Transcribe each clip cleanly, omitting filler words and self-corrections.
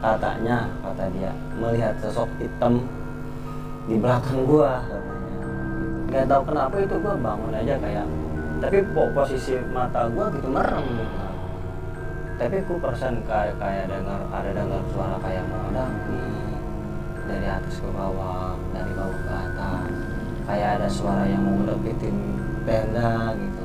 kata dia melihat sosok hitam di belakang gua katanya. Nggak tahu kenapa itu gua bangun aja kayak, tapi posisi mata gua gitu merem gitu. Tapi aku perasaan kayak ada dengar suara kayak mau mendaki dari atas ke bawah, dari bawah ke atas, kayak ada suara yang mau ngedeketin tenda gitu.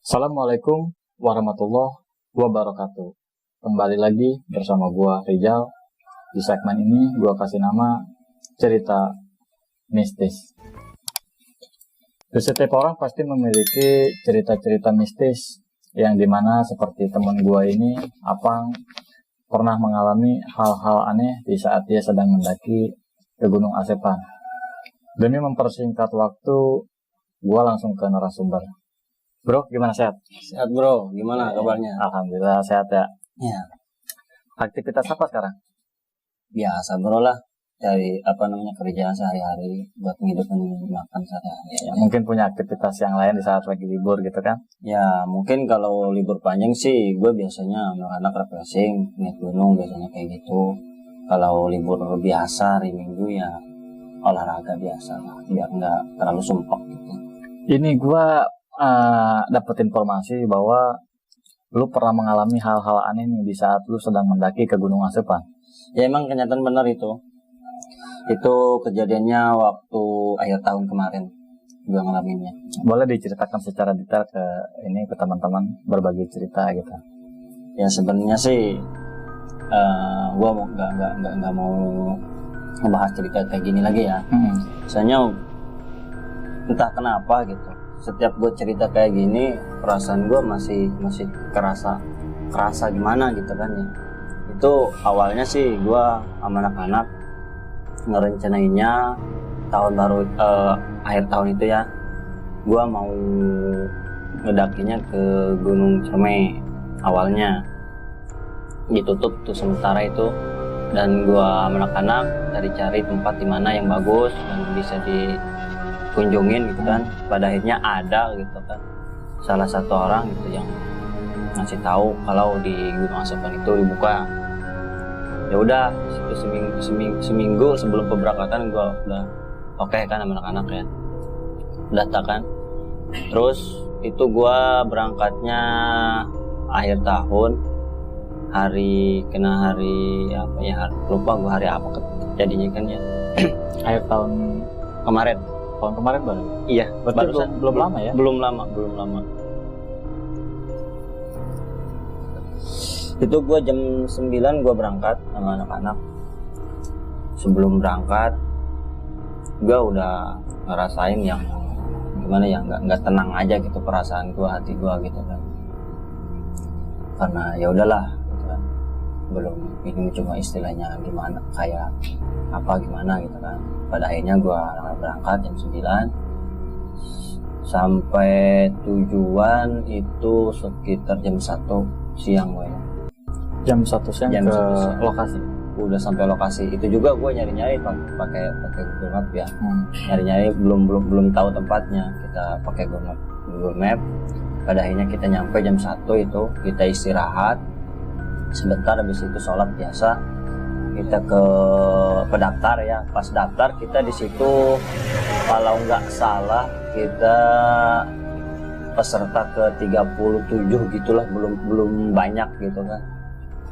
Assalamualaikum warahmatullahi wabarakatuh. Kembali lagi bersama gua Rizal. Di segmen ini gua kasih nama cerita mistis. Setiap orang pasti memiliki cerita-cerita mistis yang dimana seperti teman gua ini, Apang, pernah mengalami hal-hal aneh di saat dia sedang mendaki ke Gunung Asepan. Demi mempersingkat waktu, gua langsung ke narasumber. Bro, gimana, sehat? Sehat bro, gimana kabarnya? Alhamdulillah sehat ya. Ya, Aktivitas apa sekarang? biasa bro lah, cari kerjaan sehari-hari buat ngidupin makan sehari-hari. Ya, mungkin punya aktivitas yang lain di saat lagi libur gitu kan? Ya, mungkin kalau libur panjang sih gue biasanya anak-anak refreshing, naik gunung biasanya kayak gitu. Kalau libur biasa hari Minggu ya olahraga biasa lah, biar nggak terlalu sumpek gitu. Ini gua dapat informasi bahwa lu pernah mengalami hal-hal aneh nih di saat lu sedang mendaki ke Gunung Asepan. Ya emang kenyataan benar itu. Itu kejadiannya waktu akhir tahun kemarin gue ngalaminnya. Boleh diceritakan secara detail ke teman-teman, berbagi cerita gitu. Ya sebenarnya sih gue nggak mau ngebahas cerita kayak gini lagi ya. Soalnya entah kenapa gitu. Setiap gue cerita kayak gini, perasaan gue masih kerasa gimana gitu kan ya. Itu awalnya sih gue sama anak-anak ngerencanainnya tahun baru akhir tahun itu ya, gue mau ngedakinya ke Gunung Cermai. Awalnya ditutup tuh sementara itu, dan gue sama anak-anak cari-cari tempat di mana yang bagus dan bisa dikunjungin gitu kan. Pada akhirnya ada gitu kan salah satu orang gitu yang ngasih tahu kalau di Gunung Asepan itu dibuka. Ya udah, situ seminggu sebelum pemberangkatan gue udah oke kan sama anak-anak ya, data kan. Terus itu gue berangkatnya akhir tahun, hari lupa gue hari apa jadinya kan ya. Akhir tahun kemarin baru? Iya, berarti belum lama ya? Belum lama. Itu gue jam 9 gue berangkat sama anak-anak. Sebelum berangkat gue udah ngerasain yang gimana ya, nggak tenang aja gitu perasaan gue, hati gue gitu kan. Karena ya udahlah gitu kan, belum, ini cuma istilahnya gimana, kayak apa gimana gitu kan. Pada akhirnya gue berangkat jam 9 sampai tujuan itu sekitar jam 1 siang gue ya. Jam 1 siang ke lokasi. Udah sampai lokasi. Itu juga gue nyari-nyari pakai Google Map ya. Nyari-nyari belum tahu tempatnya. Kita pakai Google Map. Pada akhirnya kita nyampe jam 1 itu, kita istirahat sebentar, habis itu sholat biasa. Kita ke pendaftar ya. Pas daftar kita di situ kalau nggak salah kita peserta ke 37 gitulah, belum banyak gitu kan.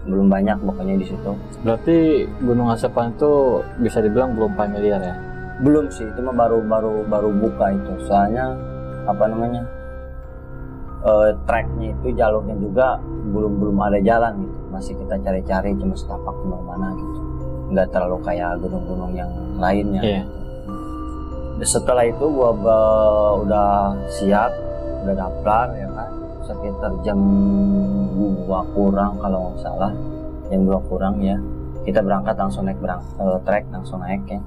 Belum banyak pokoknya di situ. Berarti Gunung Asepan itu bisa dibilang belum familiar ya? Belum sih, itu mah baru buka itu. Soalnya treknya itu, jalurnya juga belum ada jalan gitu. Masih kita cari-cari, cuma setapak kemana-mana gitu. Nggak terlalu kayak gunung-gunung yang lainnya. Yeah. Setelah itu gua udah siap, udah daftar ya kan. Sekitar jam 2 kurang kalau nggak salah, jam 2 kurang ya, kita berangkat langsung naik trek, langsung naik ya.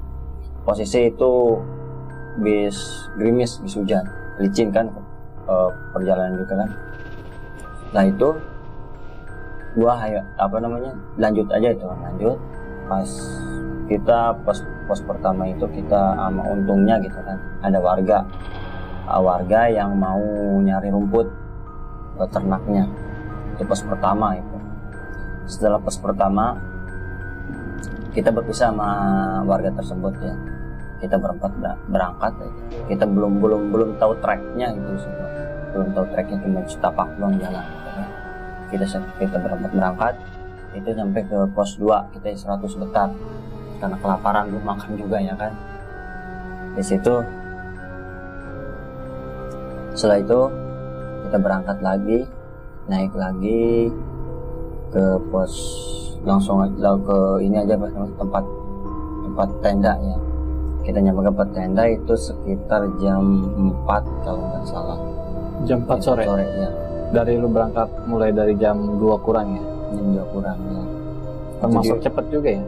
Posisi itu bis gerimis, bis hujan, licin kan perjalanan juga kan. Nah itu gua lanjut aja itu, pas kita pos pertama itu kita sama untungnya gitu kan ada warga yang mau nyari rumput buat ternaknya. Itu pos pertama itu. Setelah pos pertama kita berpisah sama warga tersebut ya. Kita berempat berangkat ya. Kita belum tahu treknya gitu semua. Belum tahu treknya, cuma setapak doang jalan gitu kan. Kita berempat berangkat itu sampai ke pos 2 kita 100 dekat karena kelaparan belum makan juga ya kan. Di situ setelah itu kita berangkat lagi, naik lagi ke pos, langsung aja ke ini aja tempat tenda ya. Kita nyampe ke tempat tenda itu sekitar jam 4 kalau nggak salah. Jam 4 sore ya. Dari lu berangkat mulai dari jam 2 kurang ya? Jam 2 kurang ya. Termasuk cepet juga ya?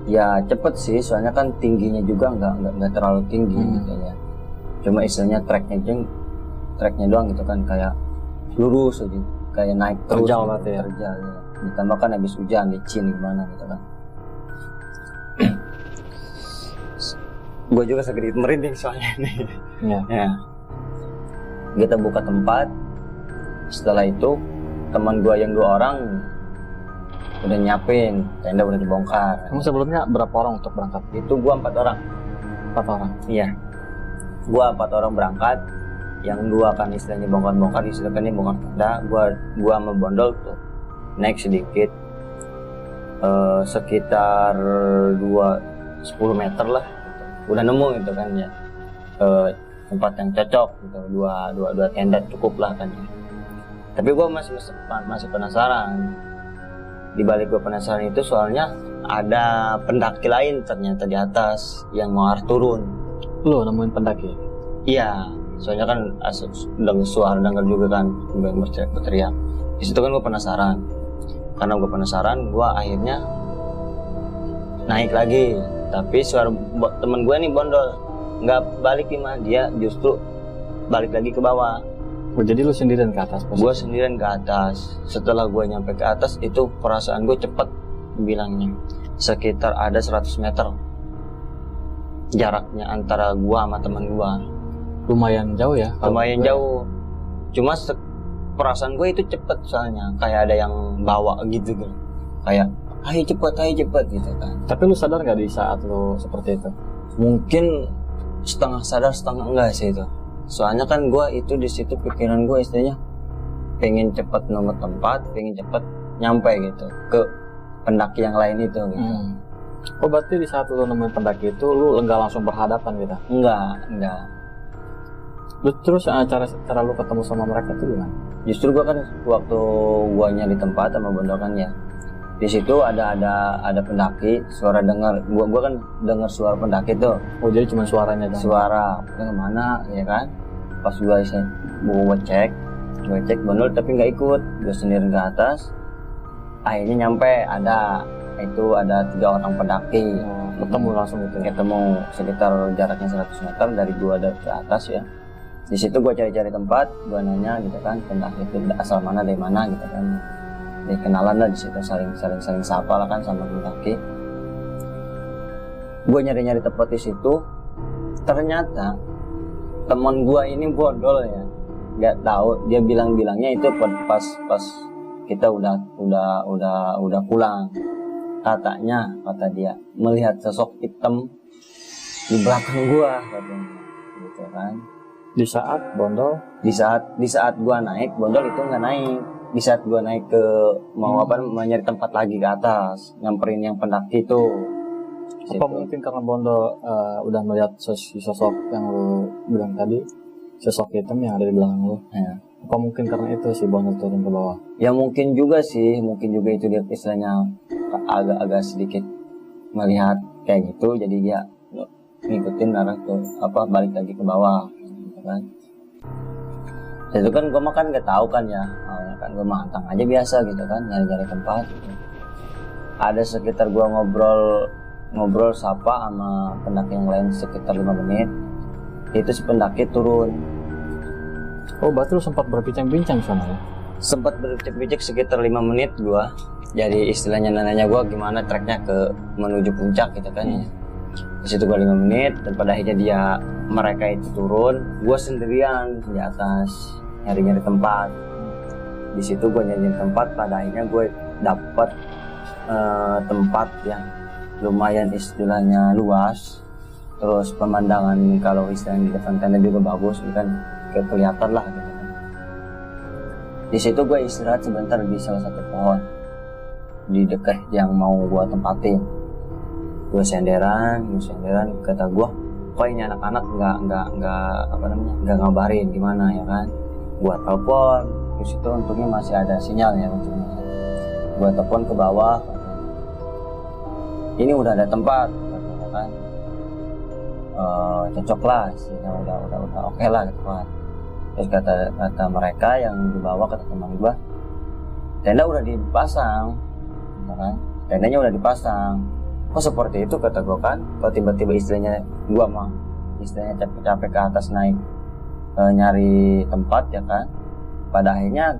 Ya cepet sih, soalnya kan tingginya juga nggak terlalu tinggi gitu ya. Cuma istilahnya treknya doang gitu kan, kayak lurus aja, kayak naik terus. Terjal berarti ya? Terjal ya. Ditambah kan habis hujan, licin gimana gitu kan. Gue juga sedikit merinding soalnya nih. Iya. Ya. Kita buka tempat. Setelah itu teman gue yang 2 orang udah nyiapin, tenda udah dibongkar. Kamu sebelumnya berapa orang untuk berangkat? Itu gue 4 orang. 4 orang? Iya. Gue 4 orang berangkat. Yang 2 kan istilahnya bongkar-bongkar, istilahnya bongkar tenda. Gue sama Bondol tuh naik sedikit, sekitar 10 meter lah. Udah nemu gitu kan ya, tempat yang cocok gitu, dua tenda cukup lah kan ya. Tapi gue masih penasaran. Di balik gue penasaran itu soalnya ada pendaki lain ternyata di atas yang mau turun. Lu nemuin pendaki? Iya, soalnya kan dengar juga kan yang berteriak. Di situ kan gue penasaran. Karena gue penasaran, gue akhirnya naik lagi. Tapi suara temen gue nih Bondol nggak balik nih mah, dia justru balik lagi ke bawah. Oh, jadi lu sendirian ke atas? Gue sendirian ke atas. Setelah gue nyampe ke atas itu perasaan gue cepet bilangnya. Sekitar ada 100 meter jaraknya antara gue sama teman gue. Lumayan jauh ya? Lumayan jauh. Cuma perasaan gue itu cepet soalnya kayak ada yang bawa gitu kan. Kayak ayo cepet gitu kan. Tapi lu sadar nggak di saat lu seperti itu? Mungkin setengah sadar setengah enggak sih itu. Soalnya kan gue itu di situ pikiran gue istilahnya pengen cepet nemu tempat, pengen cepet nyampe gitu ke pendaki yang lain itu gitu. Oh berarti di saat lu nemuin pendaki itu lu enggak langsung berhadapan gitu? Enggak. Lu terus cara lu ketemu sama mereka tuh gimana? Justru gue kan waktu gue nyari tempat sama Bondol kan ya, di situ ada pendaki, suara gua kan dengar suara pendaki tuh. Oh jadi cuma suaranya kan? Suara mana ya kan. Pas gua cek Bondol tapi nggak ikut, gua sendiri ke atas. Akhirnya nyampe ada 3 orang pendaki. Ketemu langsung gitu ya? Ketemu sekitar jaraknya 100 meter dari gua ke atas ya. Di situ gua cari-cari tempat, gua nanya gitu kan, pendaki itu asal mana dari mana gitu kan. Kenalan lah di situ, saling sapa lah kan sama pendaki. Gue nyari tempat di situ, ternyata teman gue ini Bondol ya, nggak tahu dia bilangnya itu pas kita udah pulang, kata dia melihat sosok hitam di belakang gue katanya, gitu kan. Di saat Bondol? Di saat gue naik, Bondol itu nggak naik. Di saat gue naik ke mau nyari tempat lagi ke atas, nyamperin yang pendaki itu. Apa mungkin karena Bondol udah melihat sosok yang lu bilang tadi, sosok hitam yang ada di belakang lu? Ya. Apa mungkin karena itu sih Bondol turun ke bawah? Ya mungkin juga itu dia istilahnya agak sedikit melihat kayak gitu, jadi dia ngikutin arah ke balik lagi ke bawah, gitu kan. Itu kan gue makan nggak tahu kan ya, kan gue mantang aja biasa gitu kan, nyari tempat gitu. Ada sekitar gue ngobrol sapa sama pendaki yang lain sekitar 5 menit, itu si pendaki turun. Oh berarti lu sempat berbincang-bincang sama ya? sempat berpicik-picik sekitar 5 menit gua. Jadi istilahnya nanya gua gimana treknya ke menuju puncak gitu kan ya. Di situ gua 5 menit dan pada akhirnya mereka itu turun, gua sendirian di atas nyari-nyari tempat. Di situ gua nyari tempat, pada akhirnya gue dapat tempat yang lumayan istilahnya luas, terus pemandangan kalau istilahnya di depan tenda juga bagus kan, kelihatan lah gitu kan. Di situ gue istirahat sebentar di salah satu pohon di dekat yang mau gue tempatin. Gue senderan, kata gue, kok ini anak-anak nggak ngabarin gimana ya kan. Gue telepon, di situ untungnya masih ada sinyal ya untungnya. Gue telepon ke bawah, ini udah ada tempat katanya kan, cocok lah, udah oke lah gitu kan. Terus kata mereka yang di bawah, kata teman gue, tenda udah dipasang kan, tendanya udah dipasang. Kok seperti itu, kata gue kan. Kalau tiba-tiba istilahnya gue mah istilahnya capek-capek ke atas naik nyari tempat ya kan. Pada akhirnya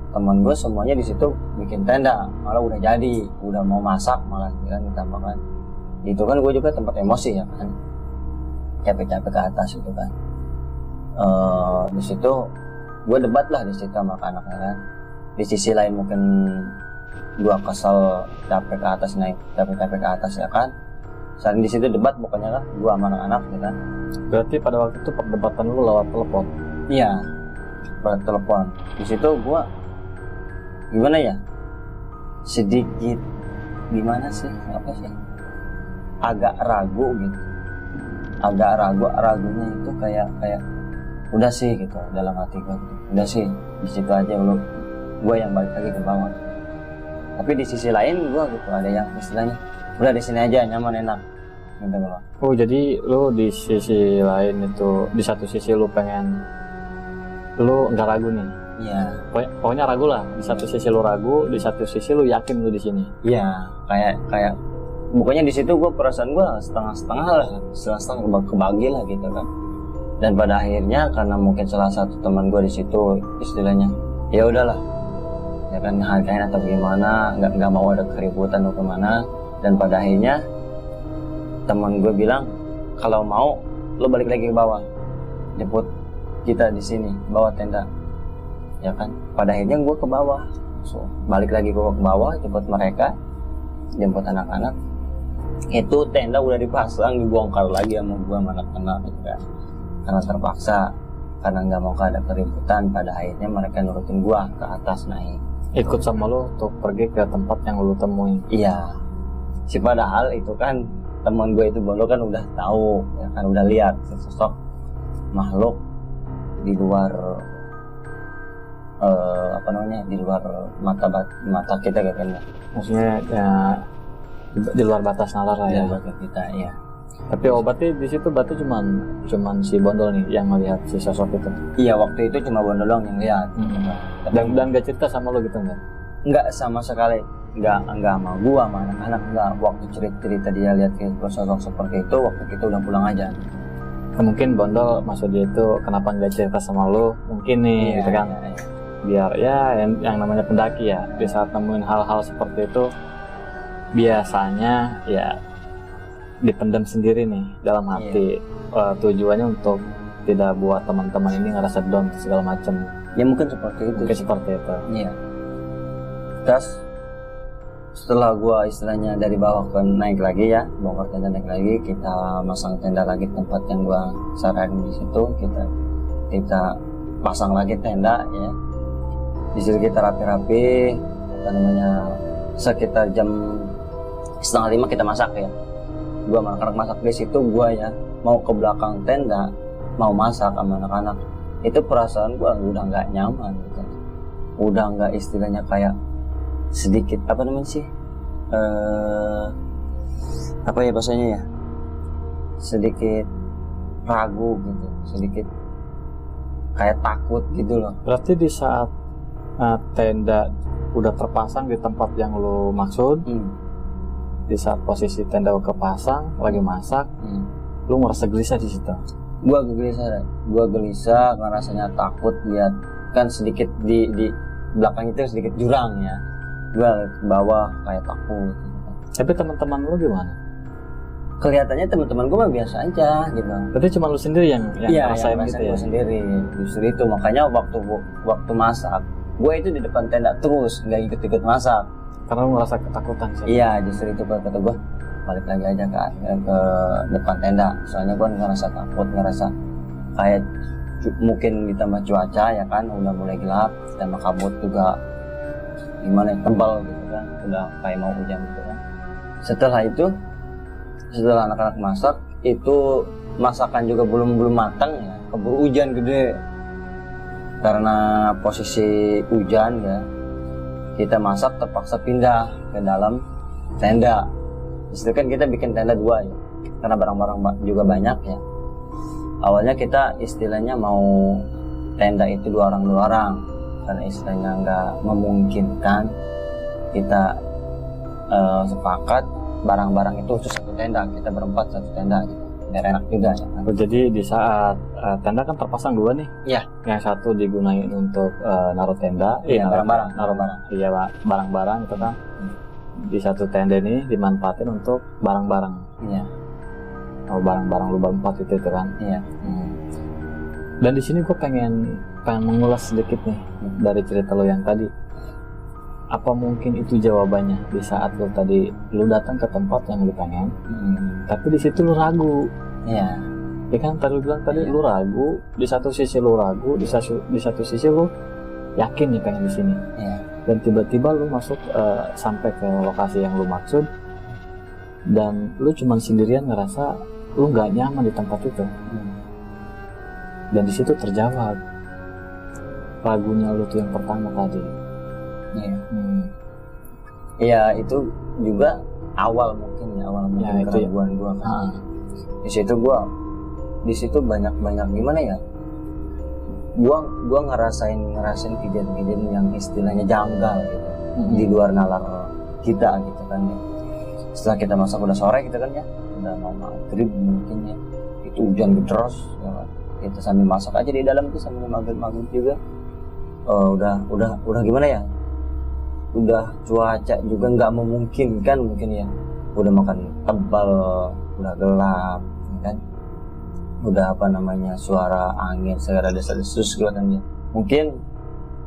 teman gue semuanya di situ bikin tenda, malah udah jadi, udah mau masak malah ya kan, ditambahkan itu kan. Gue juga tempat emosi ya kan, capek-capek ke atas gitu kan. Di situ gue debat lah di situ sama anak-anaknya kan. Di sisi lain mungkin gue kesel capek ke atas naik, capek-capek ke atas ya kan. Saling di situ debat pokoknya lah gue sama anak-anak ya kan. Berarti pada waktu itu perdebatan lu lewat telepon? Iya, lewat telepon. Di situ gue gimana ya, sedikit gimana sih, apa sih, agak ragu gitu, ragunya itu kayak udah sih gitu dalam hati gue gitu. Udah sih di situ aja lu, gue yang balik lagi ke bawah. Tapi di sisi lain gue gitu ada yang istilahnya udah di sini aja nyaman enak gitu loh. Oh jadi lu di sisi lain itu, di satu sisi lu pengen, lu nggak ragu nih? Iya. Pokoknya ragu lah. Di satu sisi lu ragu, di satu sisi lu yakin lu di sini. Iya, kayak bukannya di situ gue perasaan gue setengah kebagi lah gitu kan. Dan pada akhirnya karena mungkin salah satu teman gue di situ istilahnya ya udahlah ya kan, hargain atau gimana, nggak mau ada keributan atau kemana. Dan pada akhirnya teman gue bilang, kalau mau lo balik lagi ke bawah, jemput kita di sini, bawa tenda ya kan. Pada akhirnya gue ke bawah, so, balik lagi gue ke bawah, jemput mereka, jemput anak-anak. Itu tenda udah dipasang, dibongkar lagi sama gue sama anak-anak gitu kan. Karena terpaksa, karena nggak mau ada keributan. Pada akhirnya mereka nurutin gue ke atas naik, ikut sama lo untuk pergi ke tempat yang lo temuin. Iya si padahal itu kan teman gue itu bodoh kan udah tahu ya kan, udah lihat sosok makhluk di luar di luar mata kita kan ya. Maksudnya ya di luar batas nalar lah ya. Batas kita ya. Tapi obatnya di situ berarti cuman si Bondol nih yang melihat si sosok itu. Iya waktu itu cuma Bondol doang yang lihat. Dan gak cerita sama lo gitu nggak? Nggak sama sekali. Nggak sama gua sama anak-anak nggak. Waktu cerita dia lihat sosok seperti itu, waktu kita udah pulang aja. Mungkin Bondol maksud dia itu kenapa nggak cerita sama lo? Mungkin nih gitu kan. Iya. Biar ya yang namanya pendaki ya, di saat nemuin hal-hal seperti itu biasanya ya dipendam sendiri nih dalam hati. Tujuannya untuk tidak buat teman-teman ini ngerasa down segala macam. Ya mungkin seperti itu. Iya. Terus setelah gua istilahnya dari bawah ke naik lagi ya, bongkar tenda naik lagi, kita masang tenda lagi tempat yang gua saranin di situ, kita pasang lagi tenda ya. Di situ kita rapi-rapi, sekitar jam 4:30 kita masak ya. Gua sama anak-anak masak di situ, gua ya mau ke belakang tenda mau masak sama anak-anak. Itu perasaan gua udah nggak nyaman gitu. Udah nggak istilahnya kayak sedikit apa ya bahasanya ya, sedikit ragu gitu, sedikit kayak takut gitu loh. Berarti di saat tenda udah terpasang di tempat yang lo maksud, di saat posisi tenda kepasang lagi masak, lo ngerasa gelisah di situ? Gua gelisah, ngerasanya takut lihat kan sedikit di belakang itu sedikit jurang ya. Gue ke bawah kayak takut gitu. Tapi teman-teman lu gimana? Kelihatannya teman-teman gue mah biasa aja gitu. Berarti cuma lu sendiri yang Iya, ngerasain yang gitu ya? gue sendiri. Justru itu makanya waktu masak, gue itu di depan tenda terus, nggak ikut-ikut masak. Karena lu ngerasa ketakutan sih. Iya, justru itu kata gue balik lagi aja ke depan tenda. Soalnya gue ngerasa takut, ngerasa kayak mungkin ditambah cuaca ya kan, udah mulai gelap, ditambah kabut juga gimana ya, tebal gitu kan, udah kayak mau hujan gitu kan. Setelah anak-anak masak itu, masakan juga belum matang ya, keburu hujan gede. Karena posisi hujan ya, kita masak terpaksa pindah ke dalam tenda. Itu kan kita bikin tenda 2 ya, karena barang-barang juga banyak ya. Awalnya kita istilahnya mau tenda itu 2 orang, karena istilahnya nggak memungkinkan kita sepakat barang-barang itu khusus satu tenda, kita berempat satu tenda gitu. Biar enak juga ya kan? Jadi di saat tenda kan terpasang 2 nih. Iya. Yang satu digunain untuk naruh tenda, Iya, barang-barang. Iya, barang-barang itu kan. Di satu tenda ini dimanfaatin untuk barang-barang. Iya. Oh, barang-barang lu berempat itu kan. Iya. Dan di sini gue pengen mengulas sedikit nih dari cerita lo yang tadi. Apa mungkin itu jawabannya di saat lu datang ke tempat yang lu pengen, tapi di situ lu ragu. Iya. Ya kan tadi lu bilang tadi lu ragu, di satu sisi lu ragu, di satu sisi lu yakin nih pengen di sini. Iya. Dan tiba-tiba lu masuk sampai ke lokasi yang lu maksud, dan lu cuma sendirian ngerasa lu nggak nyaman di tempat itu. Dan di situ terjawab ragunya lu tuh yang pertama tadi. Iya. Iya, itu juga awal mungkin ya, keraguan gua kan. Di situ banyak gimana ya? Gua ngerasain kejadian-kejadian yang istilahnya janggal gitu. Di luar nalar kita gitu kan ya. Setelah kita masak udah sore gitu kan ya, udah mau maghrib mungkin ya. Itu hujan deras ya kan. Kita sambil masak aja di dalam tuh sambil maghrib juga. Udah gimana ya? Udah cuaca juga nggak memungkinkan mungkin ya, udah makan tebal, udah gelap kan, udah suara angin segala desas-desus gitu kan ya. Mungkin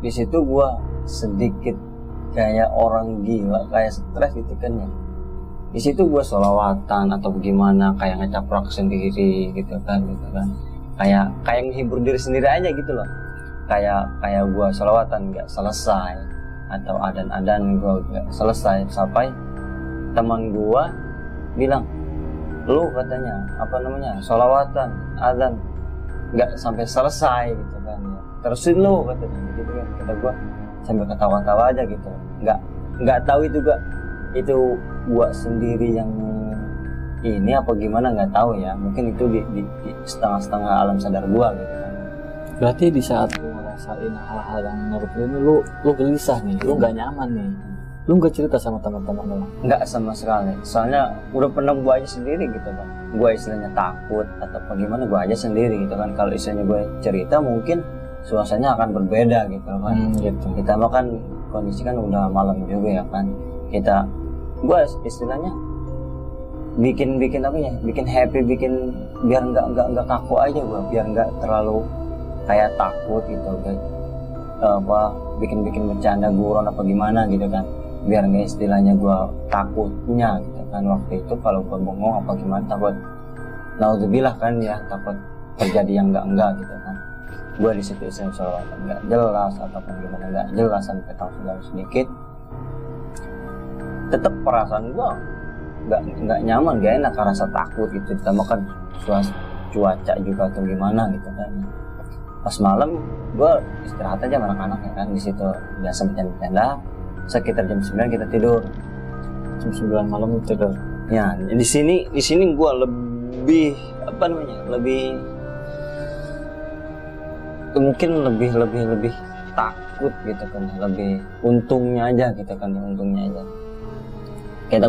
di situ gua sedikit kayak orang gila, kayak stres gitu kan ya. Di situ gua sholawatan atau gimana, kayak ngecaprak sendiri gitu kan, kayak menghibur diri sendiri aja gitu loh. Kayak gua sholawatan nggak selesai, atau adan gue gak selesai, sampai teman gue bilang, lu katanya sholawatan adan gak sampai selesai gitu kan ya, terusin lu katanya gitu kan. Kata gue sambil ketawa-tawa aja gitu, nggak tahu itu gue sendiri yang ini apa gimana, nggak tahu ya, mungkin itu di setengah-setengah alam sadar gue gitu kan. Berarti di saat lu ngerasain hal-hal yang menurut lu gelisah nih, lu nggak nyaman nih, lu nggak cerita sama teman-teman lu? Nggak sama sekali, soalnya udah pernah gue aja sendiri gitu kan. Gue istilahnya takut atau bagaimana, gue aja sendiri gitu kan. Kalau istilahnya gue cerita mungkin suasananya akan berbeda gitu kan. Gitu. Kita kan kondisi kan udah malam juga ya kan. Gue istilahnya bikin happy, biar nggak kaku aja gue, biar nggak terlalu kayak takut gitu, bikin bercanda guron apa gimana gitu kan, biar nggak istilahnya gue takutnya gitu kan. Waktu itu kalau gue bengong apa gimana, takut naudzubillah kan ya, takut terjadi yang enggak gitu kan. Gue di situ istilah sholawatan nggak jelas ataupun gimana nggak jelas, sampai tahu sedikit, tetap perasaan gue nggak nyaman, gak enak, rasa takut gitu, ditambah kan cuaca juga atau gimana gitu kan. Pas malam gue istirahat aja sama anak-anak ya kan, di situ biasa bercanda, sekitar jam 9 kita tidur. Jam 9 malam tidur. Ya, di sini gue lebih mungkin lebih takut gitu kan, lebih untungnya aja. Kita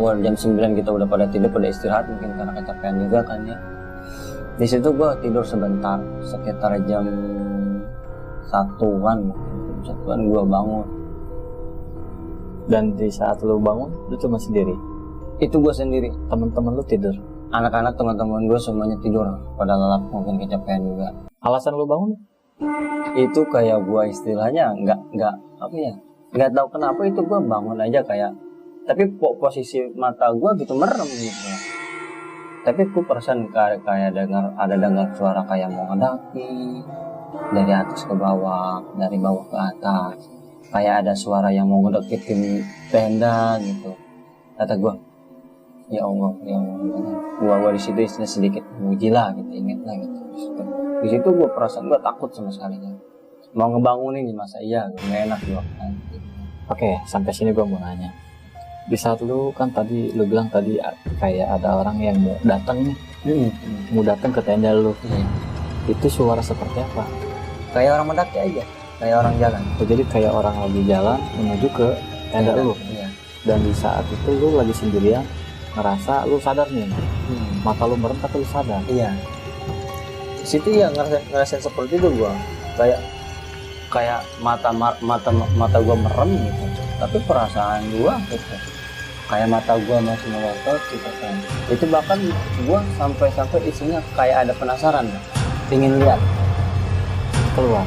jam 9 kita udah pada tidur, pada istirahat, mungkin karena kecapean juga kan ya. Di situ gue tidur sebentar, sekitar jam 1-an gue bangun. Dan di saat lu bangun, lu cuma sendiri. Itu gue sendiri. Teman-teman lu tidur. Anak-anak teman-teman gue semuanya tidur pada lelap, mungkin kecapean juga. Alasan lu bangun? Itu kayak gue istilahnya nggak apa ya, nggak tahu kenapa itu gue bangun aja kayak, tapi posisi mata gue gitu merem gitu. Tapi gue perasaan kayak ada dengar suara kayak mau ngedaki dari atas ke bawah, dari bawah ke atas, kayak ada suara yang mau ngedeketin tenda gitu. Kata gue, ya Allah, gua di situ istilah sedikit muji lah gitu, inget lah gitu. Di situ gua perasaan gua takut sama sekali ya. Mau ngebangunin di masa iya, nggak enak juga kan. Oke, sampai sini gua mau nanya. Di saat lu kan tadi lu bilang tadi kayak ada orang yang mau datang nih, mau datang ke tenda lu. Itu suara seperti apa? Kayak orang mendaki aja, kayak orang jalan. Jadi kayak orang lagi jalan menuju ke tenda lu. Iya. Dan di saat itu lu lagi sendirian, ngerasa lu sadar nih, mata lu merem tapi lu sadar. Iya. Di situ ya ngerasain seperti itu gua, kayak mata gua merem gitu. Tapi perasaan gua gitu, kayak mata gua masih melotot gitu kan. Itu bahkan gua sampai isinya kayak ada penasaran, ingin lihat. Keluar.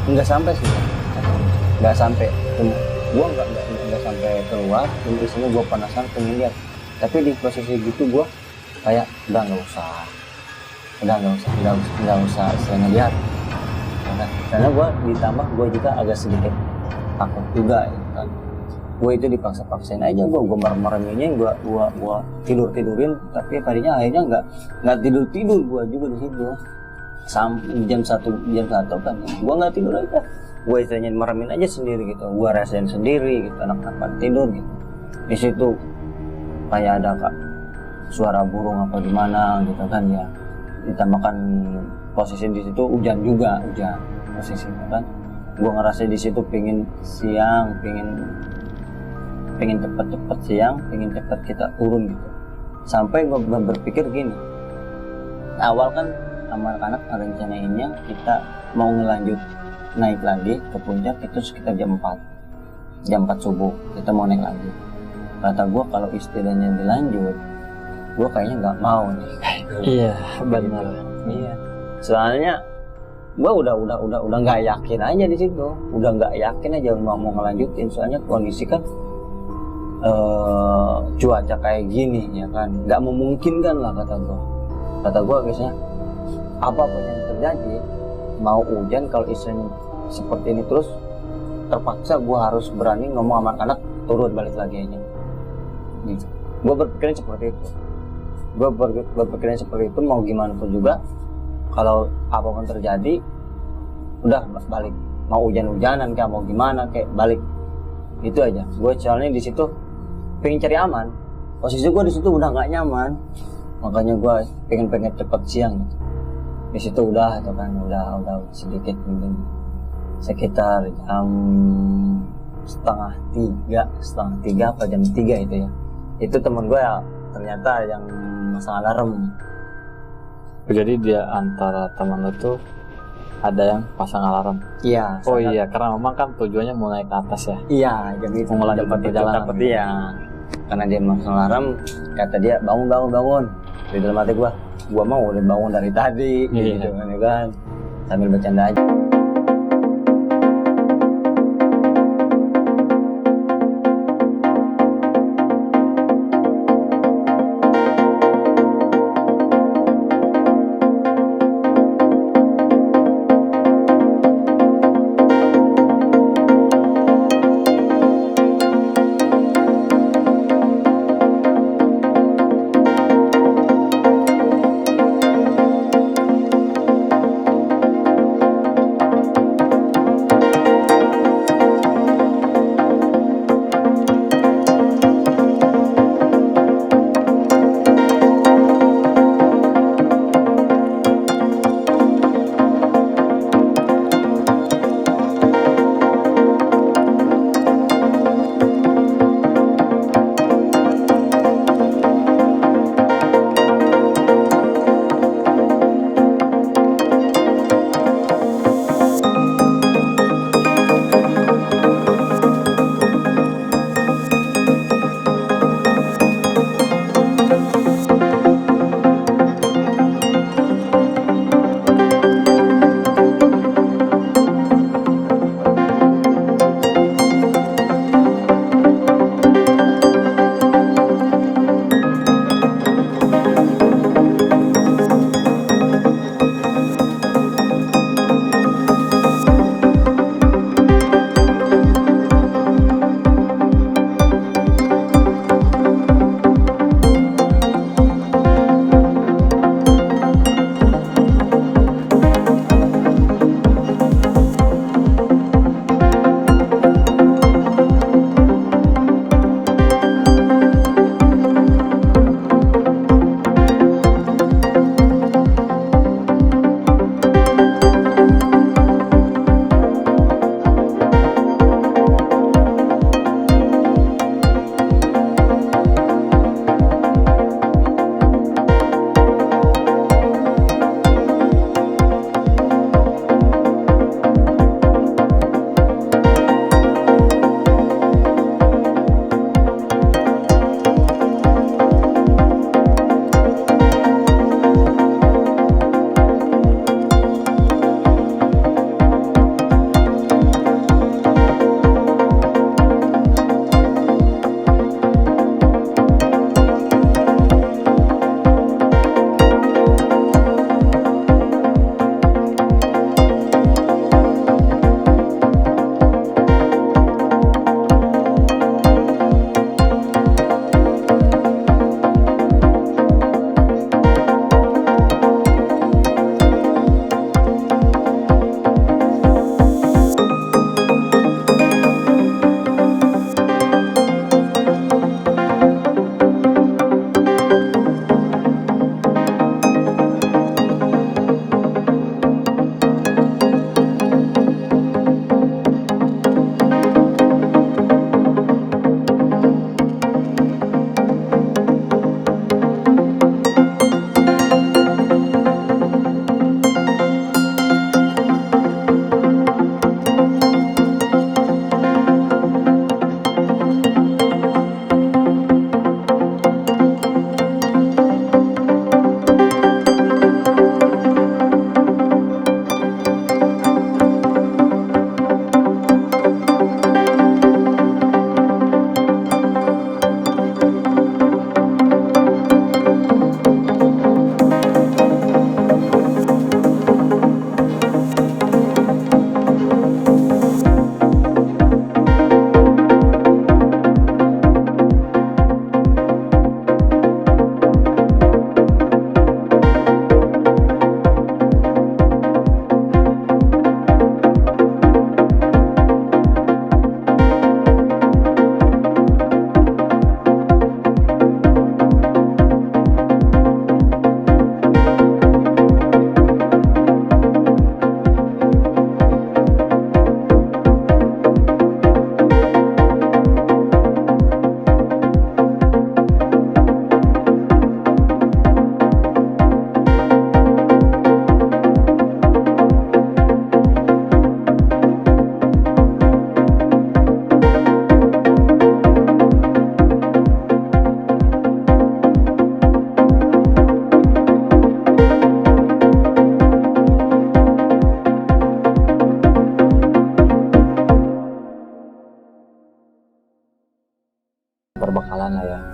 Nggak sampai sih, nggak sampai. Gua nggak sampai keluar. Isinya gua penasaran, pengen lihat. Tapi di posisi gitu gua kayak udah nggak usah istilahnya lihat. Karena gua juga agak sedikit takut juga gitu kan. Gua itu dipaksa-paksain aja, gua merem-mereminnya, gua tidurin, tapi tadinya akhirnya nggak tidur gua juga di situ. Sampai jam 1 kan, gua nggak tidur aja. Gua istilahnya meremin aja sendiri gitu, gua rasain sendiri gitu, anak-anak tidur gitu. Di situ kayak ada suara burung apa gimana gitu kan ya. Ditambahkan posisi di situ hujan posisinya kan. Gua ngerasa di situ pengen siang, pengen cepet siang, pengen cepet kita turun gitu. Sampai gua berpikir gini, awal kan sama anak-anak rencanainnya kita mau ngelanjut naik lagi ke puncak itu sekitar jam 4 subuh kita mau naik lagi. Kata gue kalau istilahnya dilanjut, gue kayaknya nggak mau nih. Iya, benar. Iya. Soalnya gue udah nggak yakin aja di situ, udah nggak yakin aja mau ngelanjutin. Soalnya kondisi kan cuaca kayak gini ya kan, nggak memungkinkan lah kata gue biasanya apapun yang terjadi, mau hujan kalau istilahnya seperti ini terus, terpaksa gue harus berani ngomong sama anak turun balik lagi aja. Gitu. Gue berpikiran seperti itu. Mau gimana pun juga, kalau apapun terjadi, udah balik. Mau hujan-hujanan kayak mau gimana kayak balik. Itu aja. Gue soalnya di situ pengen cari aman. Posisi gue di situ udah nggak nyaman, makanya gue pengen cepet siang. Gitu. Di situ udah sedikit mungkin sekitar jam setengah tiga apa jam 3 itu ya. Itu temen gue ya ternyata yang masang alarm. Jadi dia antara teman lu tuh ada yang pasang alarm. Iya. Oh iya, karena memang kan tujuannya mau naik ke atas ya. Iya, jadi mau melanjutkan perjalanan. Iya. Karena dia masang alarm, kata dia bangun. Di dalam hati gua mau udah bangun dari tadi gitu kan. Sambil bercanda aja.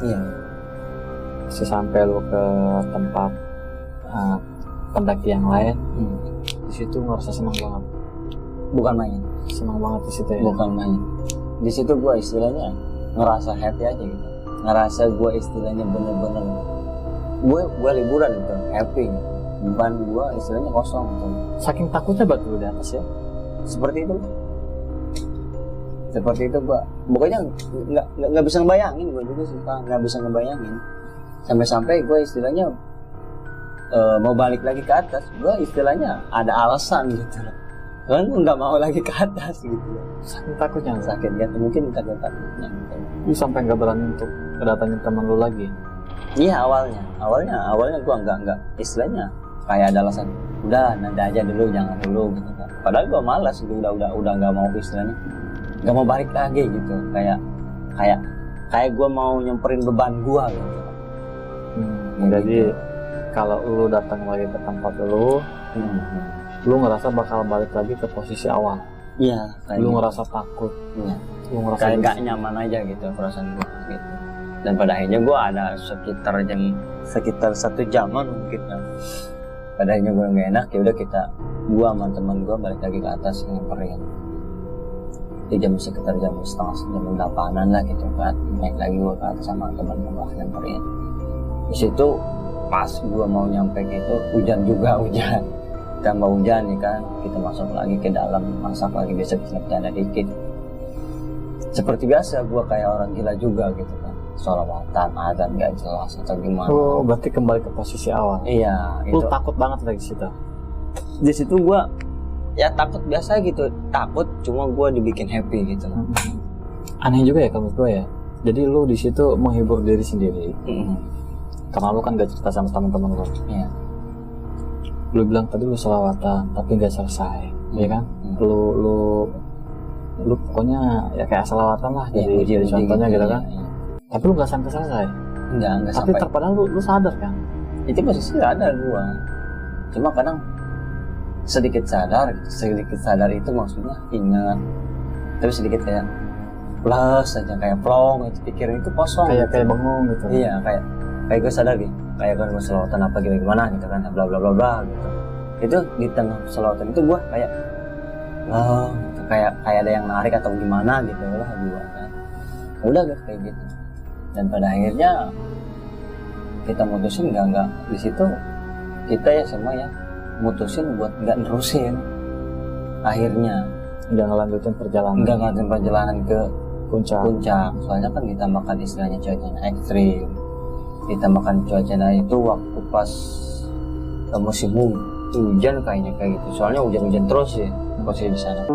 Iya. Sampai lu ke tempat pendaki yang lain, di situ ngerasa senang banget. Bukan main. Senang banget di situ ya. Bukan main. Di situ gue istilahnya ngerasa happy aja gitu. Ngerasa gue istilahnya bener-bener gue liburan gitu, happy. Beban gue istilahnya kosong gitu. Saking takutnya batu lu di atas ya. Seperti itu gue. Pokoknya nggak bisa ngebayangin gue juga sih, nggak bisa ngebayangin. Sampai-sampai gue istilahnya mau balik lagi ke atas, gue istilahnya ada alasan gitu loh. Kan gue nggak mau lagi ke atas gitu loh. Saking takutnya. Sakit gitu, mungkin takutnya. Lu sampai nggak berani untuk kedatangin teman lu lagi. Iya awalnya gue nggak istilahnya kayak ada alasan. Udah nanti aja dulu, jangan dulu gitu kan. Padahal gue malas gitu, udah nggak mau istilahnya, nggak mau balik lagi gitu. Kayak gue mau nyemperin beban gue gitu. Jadi kalau lu datang lagi ke tempat lu ngerasa bakal balik lagi ke posisi awal. Iya. Lu gitu. ngerasa takut. Iya. Lu ngerasa kayak nggak nyaman aja gitu perasaan gue gitu. Dan pada akhirnya gue ada sekitar 1 jaman mungkin kan. Pada akhirnya gue nggak enak, ya udah gue sama teman gue balik lagi ke atas nyamperin. Di sekitar jam 8:30 lah gitu kan, naik lagi gue ke atas sama teman gue nyamperin. Di situ pas gue mau nyampe gitu hujan tambah hujan nih kan, kita masuk lagi ke dalam, masak lagi, biasa bercanda dikit. Seperti biasa gue kayak orang gila juga gitu kan, sholawatan azan gak jelas atau gimana. Oh, berarti kembali ke posisi awal. Iya. Lu itu takut banget lagi di situ. Di situ gue ya takut biasa gitu, takut cuma gue dibikin happy gitu loh. Aneh juga ya kalau menurut gue ya. Jadi lu di situ menghibur diri sendiri. Karena lu kan gak cerita sama teman-teman lu. Iya. Lu bilang tadi lu sholawatan tapi gak selesai, ya kan? Lu pokoknya ya kayak sholawatan lah, jadi contohnya gitu kan. Iya. Tapi lu gak sampai selesai. Enggak Tapi sampai. terpadang lu sadar kan? Itu posisi ada gua. Cuma kadang sedikit sadar itu maksudnya ingat. Tapi sedikit kayak plus aja, kayak plong, itu pikiran itu kosong. Kayak bengong gitu. Iya, kayak gue sadar gitu. Kayak kan gue selawatan apa gimana gitu kan, bla bla bla bla gitu. Itu di tengah selawatan itu gua kayak gitu, kayak ada yang narik atau gimana gitu lah gua kan. Udah kayak gitu. Dan pada akhirnya kita mutusin nggak di situ, kita ya semua ya mutusin buat nggak nerusin. Akhirnya nggak ngelanjutin perjalanan ke puncak. Soalnya kan ditambahkan istilahnya cuacanya ekstrim, ditambahkan cuacanya itu waktu pas musim hujan kayaknya kayak gitu. Soalnya hujan terus ya posisi di sana.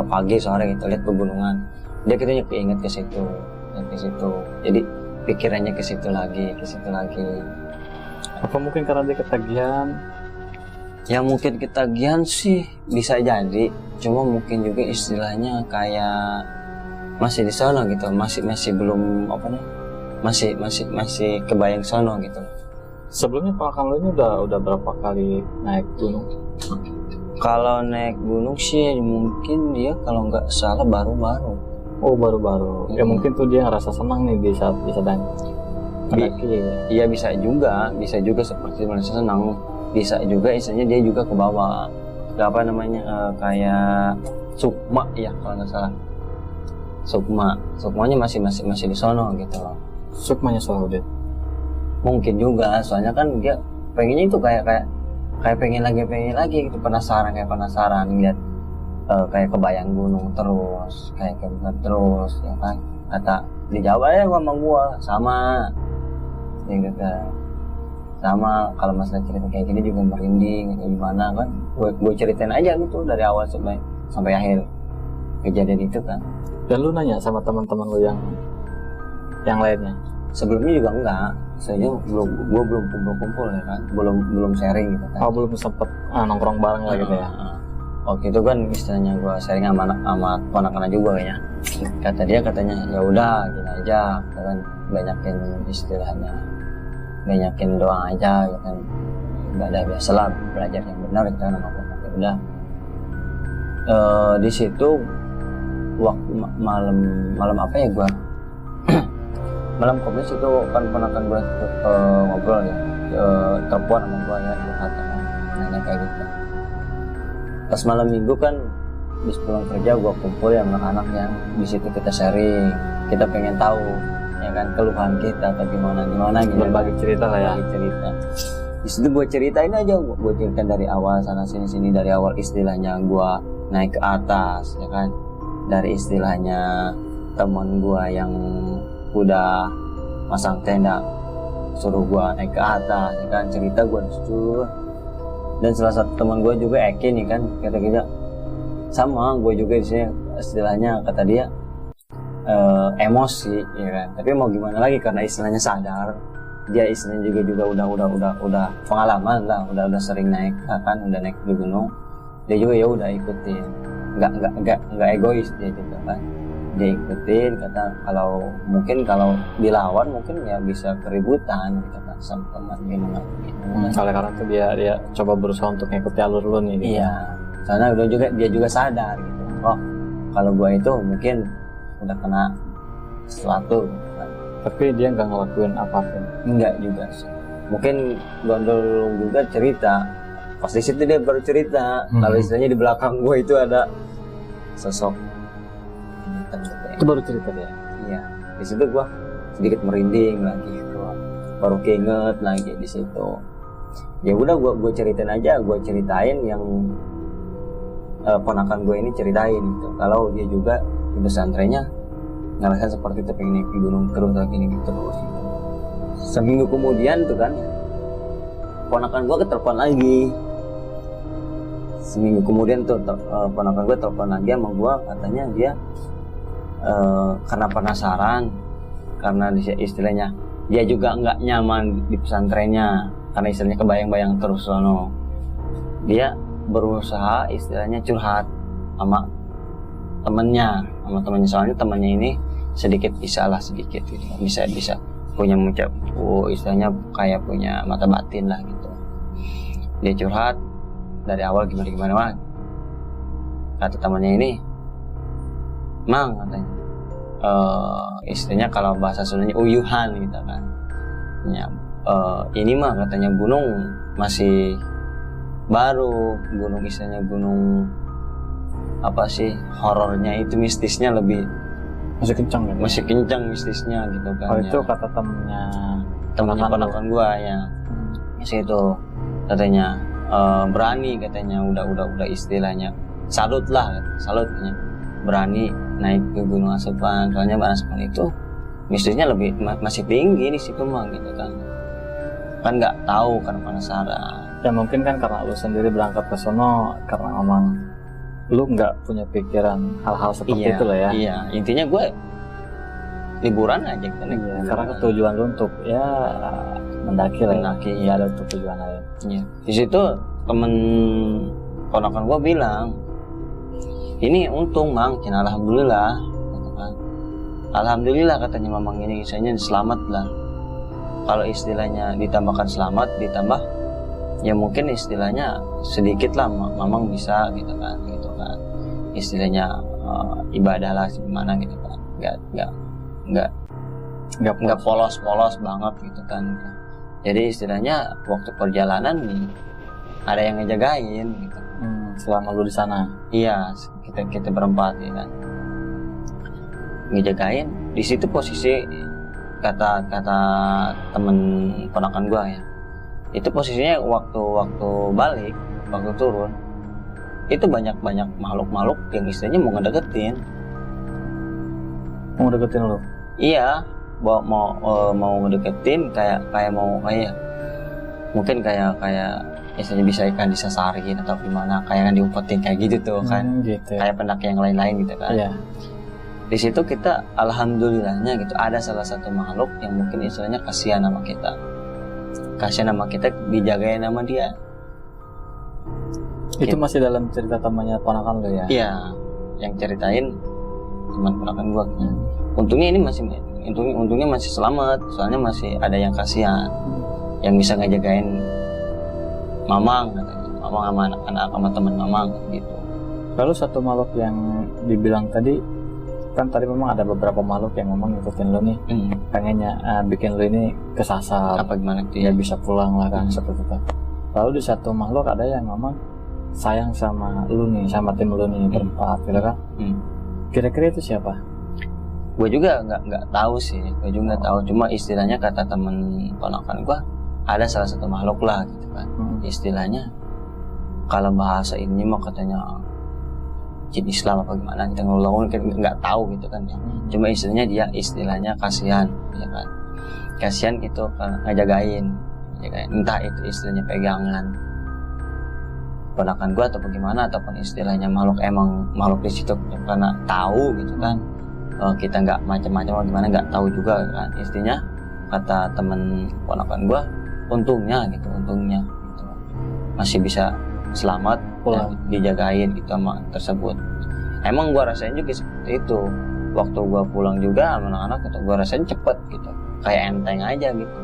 pagi sore gitu lihat pegunungan, dia kitanya keinget ke situ. Jadi pikirannya ke situ lagi. Apa mungkin karena dia ketagihan? Ya mungkin ketagihan sih bisa jadi, cuma mungkin juga istilahnya kayak masih di sana gitu, masih belum apa nih, masih kebayang sono gitu. Sebelumnya ponakan lu ini udah berapa kali naik gunung? Kalau naik gunung sih mungkin dia kalau nggak salah baru-baru. Oh baru-baru. Ya mungkin tuh dia ngerasa senang nih di saat bisa mendaki ya. Iya bisa juga seperti merasa senang, bisa juga istilahnya dia juga ke bawah, ke apa namanya kayak sukma ya kalau nggak salah. Sukmanya masih di sono gitu loh. Sukmanya soal dia. Mungkin juga, soalnya kan dia pengennya itu kayak pengen lagi gitu, penasaran lihat kayak kebayang gunung terus, kayak bener terus ya kan. Kata dijawab ya sama gua sama gitu kan. Sama kalau masalah cerita kayak gini juga merinding kayak gimana kan. Gue ceritain aja gitu dari awal sampai akhir kejadian itu kan. Dan lu nanya sama teman-teman lu yang lainnya? Sebelumnya juga enggak, saya gue belum kumpul ya kan, belum sharing gitu kan. Oh belum sempet nongkrong bareng lah gitu ya. Waktu itu kan istilahnya gue sharing sama ponakan juga kayaknya. Katanya ya udah gini aja, kan banyakin doa aja ya kan. Ibadah biasalah, belajar yang benar itu kan sama ponakan. Udah di situ waktu malam apa ya gue malam komis itu kan ponakan gue ngobrol ya, telepon sama gue ya, nanya kayak gitu. Pas malam minggu kan habis pulang kerja gue kumpul ya anak-anak yang di situ kita sharing, kita pengen tahu ya kan keluhan kita atau gimana gitu. Berbagi cerita lah ya. Di situ gue ceritain aja, gue ceritain dari awal sana sini dari awal istilahnya gue naik ke atas ya kan, dari istilahnya teman gue yang udah masang tenda suruh gua naik ke atas ya kan, cerita gua disitu. Dan salah satu teman gua juga Eki nih kan, kata kita sama gua juga di sini istilahnya kata dia emosi ya kan, tapi mau gimana lagi karena istilahnya sadar dia istilahnya juga udah pengalaman lah, udah sering naik kan, udah naik ke gunung, dia juga ya udah ikutin, nggak egois dia juga kan. Dia ikutin, kata kalau dilawan mungkin ya bisa keributan gitu kan sama teman gitu. Karena tuh dia coba berusaha untuk ngikuti alur lu nih gitu. Iya, karena dia juga sadar gitu. Oh, kalau gua itu mungkin udah kena sesuatu gitu kan. Tapi dia nggak ngelakuin apapun. Enggak juga sih. Mungkin Gondol juga cerita. Pas di situ dia baru cerita. Kalau istilahnya di belakang gua itu ada sosok. Itu baru cerita dia. Iya, di situ gua sedikit merinding lagi gitu. Baru keinget lagi di situ. Ya udah gua ceritain aja, gua ceritain yang ponakan gue ini ceritain gitu. Kalau dia juga di pesantrennya ngerasain seperti itu, pengen naik gunung terus terus. Seminggu kemudian tuh kan ponakan gue ketelepon lagi. Seminggu kemudian tuh ponakan gue telepon lagi sama gue, katanya dia karena penasaran, karena istilahnya dia juga nggak nyaman di pesantrennya karena istilahnya kebayang-bayang terus sono. Dia berusaha istilahnya curhat sama temennya, soalnya temennya ini sedikit gitu, bisa punya istilahnya kayak punya mata batin lah gitu. Dia curhat dari awal gimana kata temannya ini, Mang katanya, istilahnya kalau bahasa Sundanya uyuhan gitu kan ya, ini mah katanya gunung masih baru, gunung istilahnya gunung apa sih, horornya itu mistisnya lebih masih kencang mistisnya gitu kan. Oh ya. Itu kata temennya ponakan gua ya. Itu katanya berani katanya, udah istilahnya salut katanya, berani naik ke Gunung Asepan, soalnya Asepan itu mistisnya lebih masih tinggi di situ mah gitu kan nggak tahu karena penasaran. Ya mungkin kan karena lu sendiri berangkat ke sono karena memang lu nggak punya pikiran hal-hal seperti Iya, itu lah ya. iya, intinya gue liburan aja kan. Iya, karena tujuan lu untuk ya mendaki lah ya. Mendaki, Nggak ada untuk tujuan lain. Iya. Di situ temen ponakan gue bilang, ini untung mang, cina alhamdulillah, gitu kan. Alhamdulillah katanya mamang ini misalnya selamat lah. Kalau istilahnya ditambahkan selamat, ditambah ya mungkin istilahnya sedikit lah mamang bisa gitu kan, istilahnya ibadah lah gimana gitu kan, nggak polos banget gitu kan. Jadi istilahnya waktu perjalanan nih ada yang ngejagain gitu. Selama lu di sana. Iya, kita berempat ya kan. Ngejagain. Di situ posisi kata temen ponakan gua ya. Itu posisinya waktu balik, waktu turun, itu banyak makhluk yang istilahnya mau ngedeketin. Mau deketin lu? Iya, mau ngedeketin kayak mungkin kayak istilahnya bisa ikan disasarin atau gimana, kayak kan diumpetin kayak gitu tuh kan. Gitu. Kayak pendaki yang lain-lain gitu kan. Iya. Di situ kita alhamdulillahnya gitu ada salah satu makhluk yang mungkin istilahnya kasihan sama kita. Kasihan sama kita, dijagain sama dia. Itu Gitu. masih dalam cerita temannya ponakan lu ya? Iya, yang ceritain teman ponakan gua. Untungnya ini untungnya masih selamat, soalnya masih ada yang kasihan, yang bisa ngejagain mamang katanya. Mamang sama anak-anak sama teman mamang gitu. Lalu satu makhluk yang dibilang tadi, kan tadi memang ada beberapa makhluk yang memang ngikutin lu nih, pengennya bikin lu ini kesasar, Apa gimana tuh ya ya? bisa pulang lah kan, seperti itu. Lalu di satu makhluk ada yang memang sayang sama lu nih, sama tim lu nih berempat gitu kan. Kira-kira itu siapa? Gue juga nggak tahu sih, gue juga nggak tahu. Cuma istilahnya kata temen ponakan gue ada salah satu makhluk lah gitu kan. Istilahnya kalau bahasa ini mah katanya jin Islam apa gimana, kita nggak tahu gitu kan ya. Cuma istilahnya kasihan ya kan. Kasihan itu karena ngejagain, entah itu istilahnya pegangan ponakan gue atau bagaimana, ataupun istilahnya makhluk di situ karena tahu gitu kan. Kita nggak macam-macam gimana, nggak tahu juga kan. Istilahnya kata temen ponakan gue, untungnya gitu masih bisa selamat Pulang. dan dijagain gitu sama tersebut. Emang gue rasain juga seperti itu waktu gue pulang juga sama anak-anak, gitu gue rasain cepet gitu, kayak enteng aja gitu.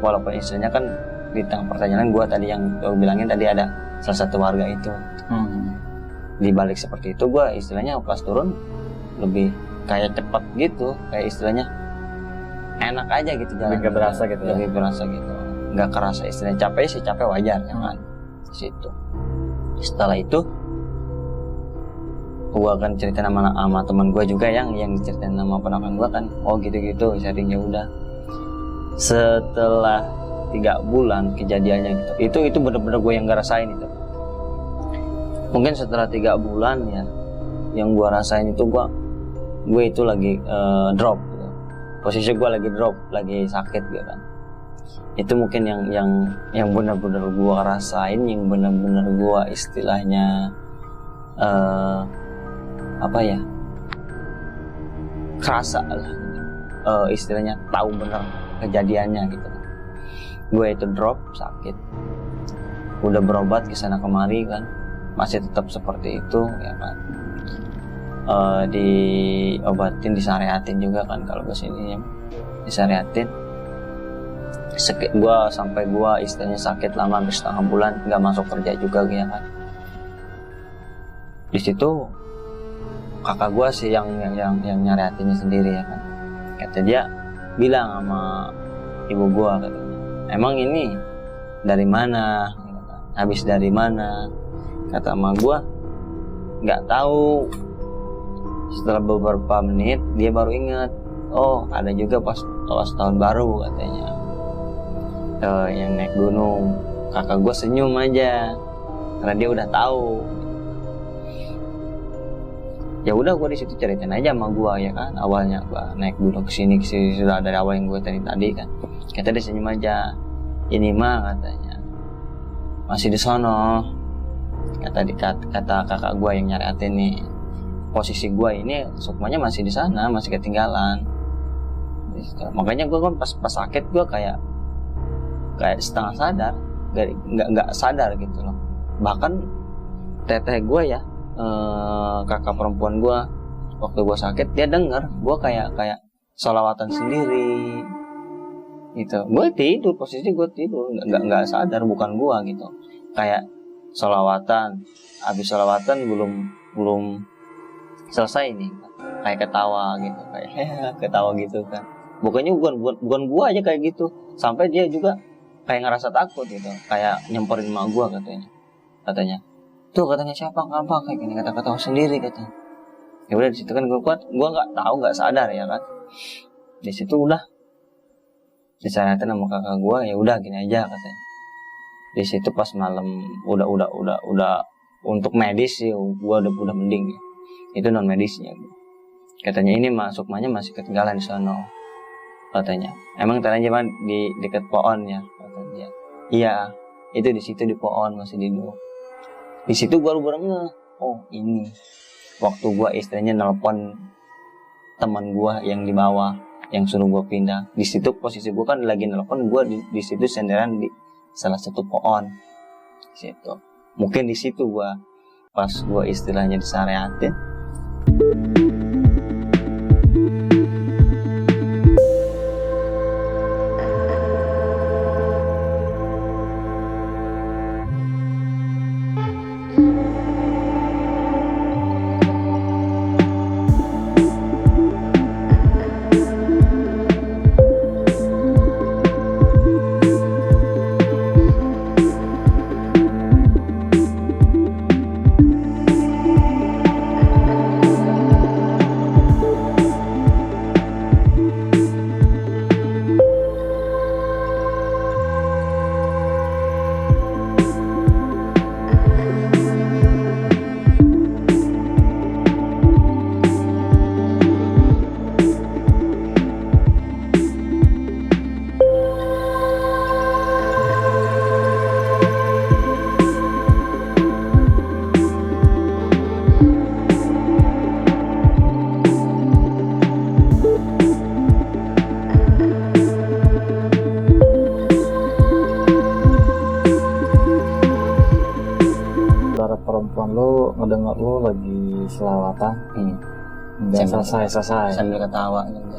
Walaupun istilahnya kan di tengah pertanyaan gue tadi yang gue bilangin tadi ada salah satu warga itu. Di balik seperti itu gue istilahnya pas turun lebih kayak cepet gitu, kayak istilahnya enak aja gitu jalan. Lebih berasa gitu ya? Lebih berasa gitu, nggak kerasa istilahnya capek sih, capek wajar ya kan. Situ setelah itu gue akan cerita sama teman gue juga yang diceritain nama ponakan gue kan. Oh gitu sharingnya udah. Setelah 3 bulan kejadiannya gitu, itu bener-bener gue yang gak rasain itu. Mungkin setelah 3 bulan ya, yang gue rasain itu gue itu lagi drop gitu. Posisi gue lagi drop, lagi sakit gitu kan. Itu mungkin yang benar-benar gue rasain, yang benar-benar gue istilahnya kerasa lah, istilahnya tahu benar kejadiannya gitu. Gue itu drop sakit, udah berobat kesana kemari kan, masih tetap seperti itu ya kan. Diobatin, disyariatin juga kan, kalau ke sini ya disyariatin. Gue istilahnya sakit lama hampir setengah bulan, nggak masuk kerja juga ya kan. Di situ kakak gue sih yang nyariatinnya sendiri ya kan. Kata dia bilang sama ibu gue, katanya, emang ini dari mana, habis dari mana? Kata sama gue, nggak tahu. Setelah beberapa menit dia baru ingat, oh ada juga pas tahun baru katanya, yang naik gunung. Kakak gue senyum aja karena dia udah tahu. Ya udah, gue di situ ceritain aja sama gue ya kan, awalnya gue naik gunung kesini sudah dari awal yang gue tadi kan. Kata dia senyum aja, ini mah katanya masih di sono, Kata kakak gue yang nyariatin nih, posisi gue ini sukmanya masih di sana, masih ketinggalan. Makanya gue kan pas sakit gue kayak setengah sadar, nggak sadar gitu loh. Bahkan teteh gue ya, kakak perempuan gue, waktu gue sakit dia denger gue kayak sholawatan sendiri gitu. Gue tidur, posisi gue tidur, nggak sadar bukan gue gitu. Kayak sholawatan, habis sholawatan belum selesai nih, kayak ketawa gitu, kayak ketawa gitu kan. Bukannya bukan gue aja kayak gitu, sampai dia juga kayak ngerasa takut gitu, kayak nyemperin emak gue katanya tuh, katanya siapa ngapa kayak gini, ketawa sendiri katanya. Ya udah di situ kan gue nggak tahu, nggak sadar ya kan. Di situ udah disarankan sama kakak gue, ya udah gini aja katanya. Di situ pas malam udah untuk medis sih gue udah mending ya. Itu non medisnya katanya, ini sukmanya masih ketinggalan di sana katanya. Emang tanahnya cuma di dekat pohon ya katanya. Iya, itu di situ di pohon masih di dulu. Di situ gue baru ngeh, oh ini waktu gue istilahnya nelpon teman gue yang di bawah yang suruh gue pindah. Di situ posisi gue kan lagi nelpon, gue di situ senderan di salah satu pohon situ. Mungkin di situ gue pas gue istilahnya disyariatin. Perempuan lo ngedenger lo lagi selawatan, nggak selesai sambil ketawa gitu.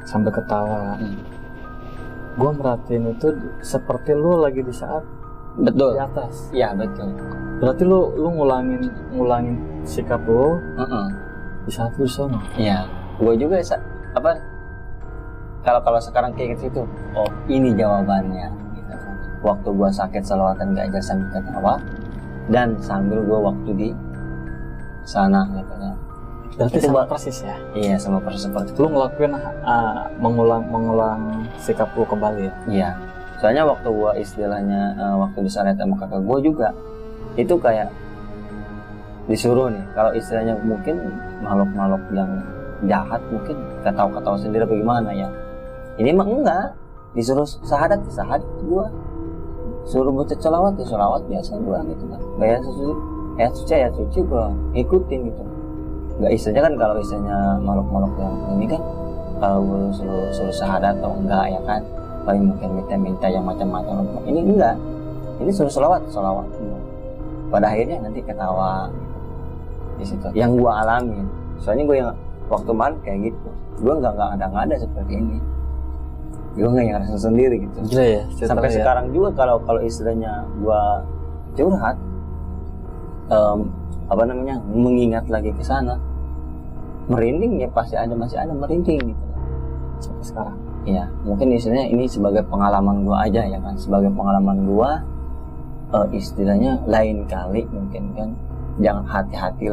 Sambil ketawa. Gue merhatiin itu seperti lo lagi di saat betul di atas. Iya betul. Berarti lo ngulangin sikap lo di saat lo sono. Iya, gue juga kalau sekarang kayak gitu, oh ini jawabannya gitu. Waktu gue sakit selawatan gak aja sambil ketawa, dan sambil gue waktu di sana gitu ya. Berarti itu sama persis ya? Iya, sama persis seperti itu. Lu ngelakuin mengulang sikap lu kembali ya? Iya, soalnya waktu gue istilahnya waktu disaret sama kakak gue juga itu kayak disuruh nih, kalau istilahnya mungkin makhluk-makhluk yang jahat mungkin ketawa-ketawa sendiri apa gimana ya. Ini mah enggak, disuruh sahadat gue, suruh baca sholawat ya sholawat biasa gue gitu kan. Ayat suci gue ikutin gitu. Nggak istilahnya kan, kalau istilahnya makhluk-makhluk yang ini kan kalau gue suruh sahadat atau enggak ya kan, paling mungkin minta yang macam-macam. Ini enggak, ini suruh sholawat pada akhirnya nanti ketawa di situ yang gue alamin. Soalnya gue yang waktu kemarin kayak gitu, gue nggak ada seperti ini. Gue nggak ngerasa sendiri gitu. Gila ya, sampai ya. Sekarang juga kalau istilahnya gue curhat, mengingat lagi ke sana, merinding ya, masih ada merinding gitu sampai sekarang. Iya, mungkin istilahnya ini sebagai pengalaman gue aja ya kan, sebagai pengalaman gue, istilahnya lain kali mungkin kan jangan hati-hati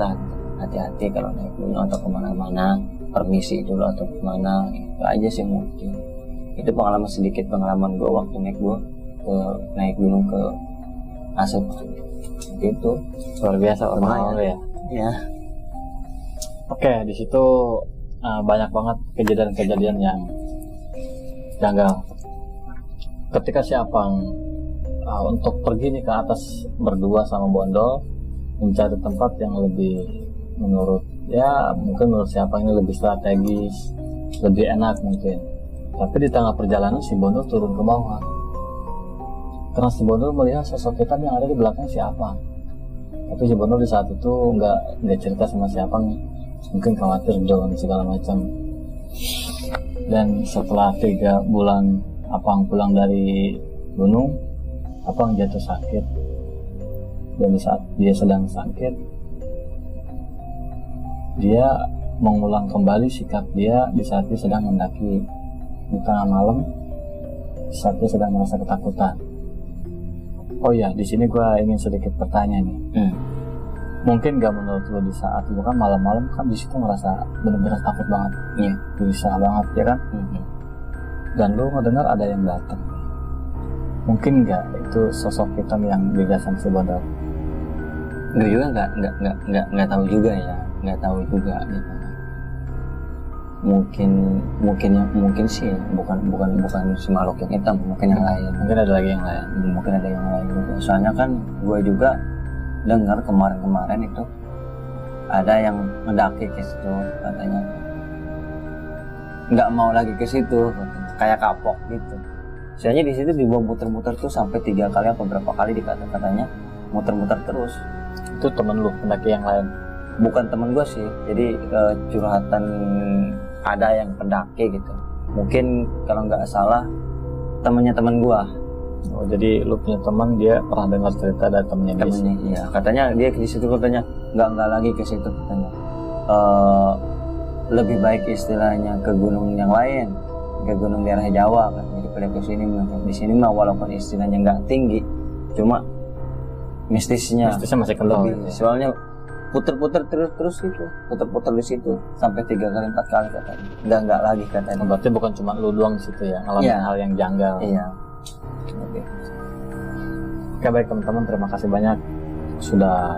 kalau naik gunung atau kemana-mana, permisi dulu atau kemana, itu aja sih mungkin. Itu sedikit pengalaman gue waktu naik gunung ke Asep. Itu luar biasa orang ya. Ya. Oke, di situ banyak banget kejadian-kejadian yang janggal. Ketika si Apang untuk pergi nih ke atas berdua sama Bondol, mencari tempat yang lebih mungkin menurut siapa ini lebih strategis, lebih enak mungkin. Tapi di tengah perjalanan si Bonur turun ke bawah. Karena si Bonur melihat sosok hitam yang ada di belakang siapa. Tapi si Bonur di saat itu nggak cerita sama siapa, mungkin khawatir dan segala macam. Dan setelah 3 bulan Apang pulang dari gunung, Apang jatuh sakit. Dan di saat dia sedang sakit, dia mengulang kembali sikap dia di saat dia sedang mendaki di tengah malam, di saat dia sedang merasa ketakutan. Oh ya, di sini gue ingin sedikit bertanya nih. Mungkin gak menurut lo di saat lu kan malam-malam kan di situ ngerasa bener-bener takut banget, gelisah banget ya kan? Dan lu ngedengar ada yang datang. Mungkin gak itu sosok hitam yang digasan si Bonur? Gue juga nggak tahu juga ya, nggak tahu juga gitu. Mungkin sih bukan si makhluk yang hitam, mungkin yang lain. Mungkin ada lagi yang lain. Mungkin ada yang lain juga. Soalnya kan gue juga dengar kemarin itu ada yang mendaki ke situ, katanya nggak mau lagi ke situ, kayak kapok gitu. Soalnya di situ dibawa muter-muter tuh sampai 3 kali apa berapa kali katanya muter-muter terus. Itu temen lu pendaki yang lain? Bukan temen gue sih, jadi curhatan ada yang pendaki gitu. Mungkin kalau nggak salah temennya temen gue. Oh, jadi lu punya teman, dia pernah dengar cerita dari temennya? Iya, katanya dia di situ, katanya nggak lagi ke situ, katanya lebih baik istilahnya ke gunung yang lain, ke gunung daerah Jawa kan, daripada ke sini. Di sini mah walaupun istilahnya nggak tinggi, cuma mistisnya masih kental lebih, soalnya puter-puter terus gitu, puter-puter di situ sampai 3 kali 4 kali katanya, nggak lagi katanya. Berarti bukan cuma lu doang di situ ya ngalamin hal yang janggal? Iya. Oke, baik teman-teman, terima kasih banyak sudah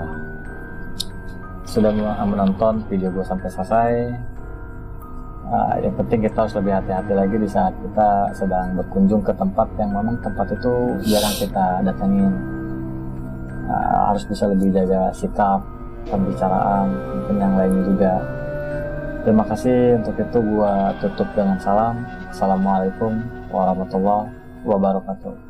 menonton video gue sampai selesai. Yang penting kita harus lebih hati-hati lagi di saat kita sedang berkunjung ke tempat yang memang tempat itu jarang kita datangin. Harus bisa lebih jaga sikap, pembicaraan, mungkin yang lainnya juga. Terima kasih. Untuk itu gue tutup dengan salam. Assalamualaikum warahmatullahi wabarakatuh.